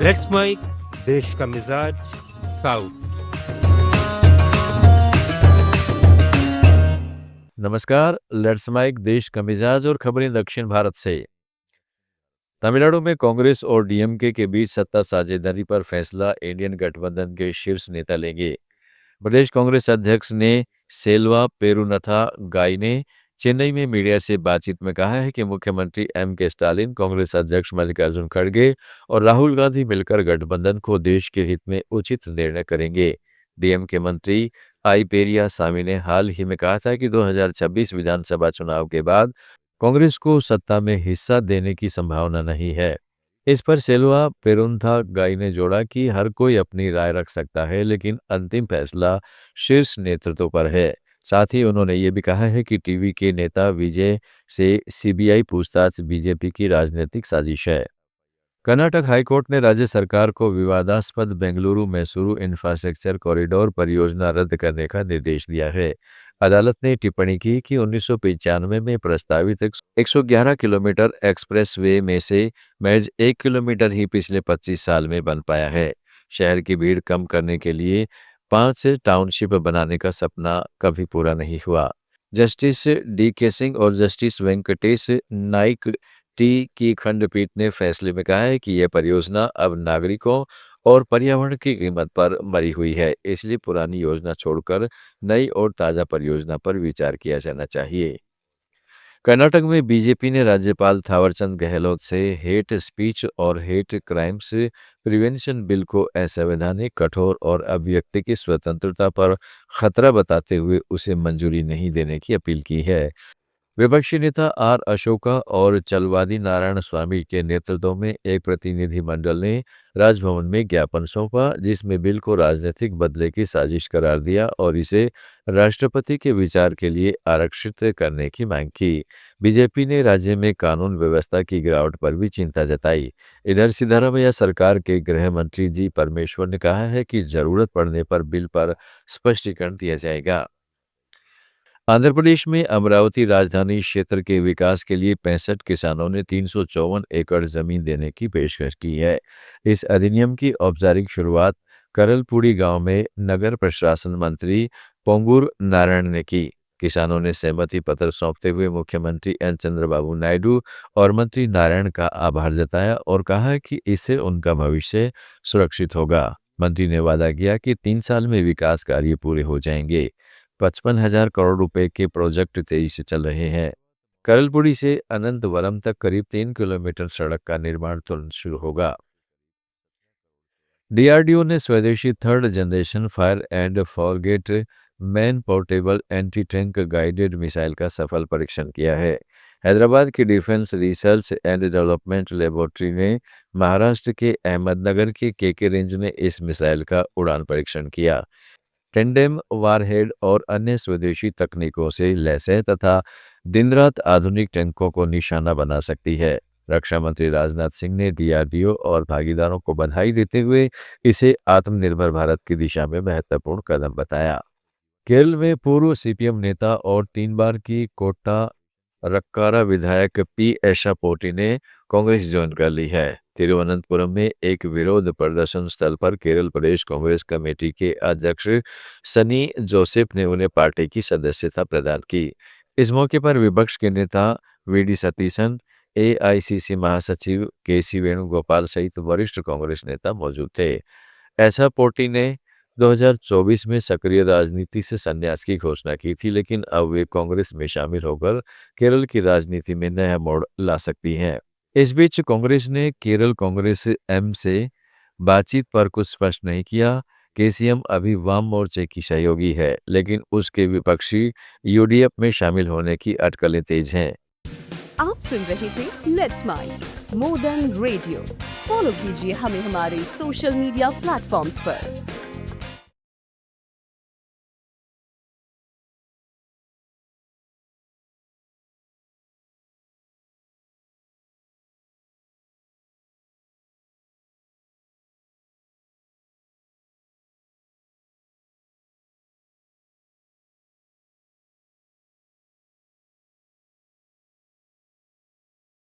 Let's mic देश का मिजाज साउथ। नमस्कार। लेट्स माइक देश का मिजाज और खबरें दक्षिण भारत से। तमिलनाडु में कांग्रेस और डीएमके के बीच सत्ता साझेदारी पर फैसला इंडियन गठबंधन के शीर्ष नेता लेंगे। प्रदेश कांग्रेस अध्यक्ष ने सेल्वा पेरुनथा गाई ने चेन्नई में मीडिया से बातचीत में कहा है कि मुख्यमंत्री एम.के. स्टालिन, कांग्रेस अध्यक्ष मल्लिकार्जुन खड़गे और राहुल गांधी मिलकर गठबंधन को देश के हित में उचित निर्णय करेंगे। डीएमके मंत्री आई पेरिया सामी ने हाल ही में कहा था कि 2026 विधानसभा चुनाव के बाद कांग्रेस को सत्ता में हिस्सा देने की संभावना नहीं है। इस पर सेल्वा पेरुनथा गाई ने जोड़ा कि हर कोई अपनी राय रख सकता है, लेकिन अंतिम फैसला शीर्ष नेतृत्व पर है। साथ ही उन्होंने ये भी कहा है कि टीवी के नेता विजय से सीबीआई पूछताछ बीजेपी की राजनीतिक साजिश है। कर्नाटक हाईकोर्ट ने राज्य सरकार को विवादास्पद बेंगलुरु मैसूरू इंफ्रास्ट्रक्चर कॉरिडोर परियोजना रद्द करने का निर्देश दिया है। अदालत ने टिप्पणी की कि 1995 में प्रस्तावित 111 किलोमीटर एक्सप्रेस वे में से महज 1 किलोमीटर ही पिछले 25 साल में बन पाया है। शहर की भीड़ कम करने के लिए 5 टाउनशिप बनाने का सपना कभी पूरा नहीं हुआ। Justice DK. सिंह और जस्टिस वेंकटेश नाइक टी की खंडपीठ ने फैसले में कहा है कि यह परियोजना अब नागरिकों और पर्यावरण की कीमत पर मरी हुई है, इसलिए पुरानी योजना छोड़कर नई और ताज़ा परियोजना पर विचार किया जाना चाहिए। कर्नाटक में बीजेपी ने राज्यपाल थावरचंद गहलोत से हेट स्पीच और हेट क्राइम्स प्रिवेंशन बिल को असंवैधानिक, कठोर और अभिव्यक्ति की स्वतंत्रता पर खतरा बताते हुए उसे मंजूरी नहीं देने की अपील की है। विपक्षी नेता आर अशोका और चलवादी नारायण स्वामी के नेतृत्व में एक प्रतिनिधिमंडल ने राजभवन में ज्ञापन सौंपा, जिसमें बिल को राजनीतिक बदले की साजिश करार दिया और इसे राष्ट्रपति के विचार के लिए आरक्षित करने की मांग की। बीजेपी ने राज्य में कानून व्यवस्था की गिरावट पर भी चिंता जताई। इधर सिद्धारमैया सरकार के गृह मंत्री जी परमेश्वर ने कहा है कि जरूरत पड़ने पर बिल पर स्पष्टीकरण दिया जाएगा। आंध्र प्रदेश में अमरावती राजधानी क्षेत्र के विकास के लिए 65 किसानों ने 354 एकड़ जमीन देने की पेशकश की है। इस अधिनियम की औपचारिक शुरुआत करलपुड़ी गांव में नगर प्रशासन मंत्री पोंगूर नारायण ने की। किसानों ने सहमति पत्र सौंपते हुए मुख्यमंत्री एन चंद्रबाबू नायडू और मंत्री नारायण का आभार जताया और कहा कि इससे उनका भविष्य सुरक्षित होगा। मंत्री ने वादा किया कि 3 साल में विकास कार्य पूरे हो जाएंगे। 55,000 करोड़ रुपए के प्रोजेक्ट तेजी से चल रहे हैं। करलपुड़ी से अनंतवरम तक करीब 3 किलोमीटर सड़क का निर्माण तुरंत शुरू होगा। डीआरडीओ ने स्वदेशी third generation fire and forget man portable anti tank guided missile का सफल परीक्षण किया है। हैदराबाद की defence research and development laboratory ने महाराष्ट्र के अहमदनगर के केके रेंज में इस मिसाइल का उड़ान परीक्षण किया। टेंडेम वारहेड और अन्य स्वदेशी तकनीकों से लैस है तथा दिन रात आधुनिक टैंकों को निशाना बना सकती है। रक्षा मंत्री राजनाथ सिंह ने डीआरडीओ और भागीदारों को बधाई देते हुए इसे आत्मनिर्भर भारत की दिशा में महत्वपूर्ण कदम बताया। केरल में पूर्व सीपीएम नेता और 3 बार की कोट्टा रक्कारा विधायक पी एशा पोटी ने कांग्रेस ज्वाइन कर ली है। तिरुवनंतपुरम में एक विरोध प्रदर्शन स्थल पर केरल प्रदेश कांग्रेस कमेटी के अध्यक्ष सनी जोसेफ ने उन्हें पार्टी की सदस्यता प्रदान की। इस मौके पर विपक्ष के नेता वीडी सतीशन, एआईसीसी महासचिव केसी वेणुगोपाल सहित वरिष्ठ कांग्रेस नेता मौजूद थे। ऐसा पोटी ने 2024 में सक्रिय राजनीति से संन्यास की घोषणा की थी, लेकिन अब वे कांग्रेस में शामिल होकर केरल की राजनीति में नया मोड़ ला सकती हैं। इस बीच कांग्रेस ने केरल कांग्रेस एम से बातचीत पर कुछ स्पष्ट नहीं किया। केसीएम अभी वाम मोर्चे की सहयोगी है, लेकिन उसके विपक्षी यूडीएफ में शामिल होने की अटकलें तेज हैं। आप सुन रहे थे let's mind more than radio. Follow कीजिए हमें हमारे सोशल मीडिया प्लेटफॉर्म्स पर।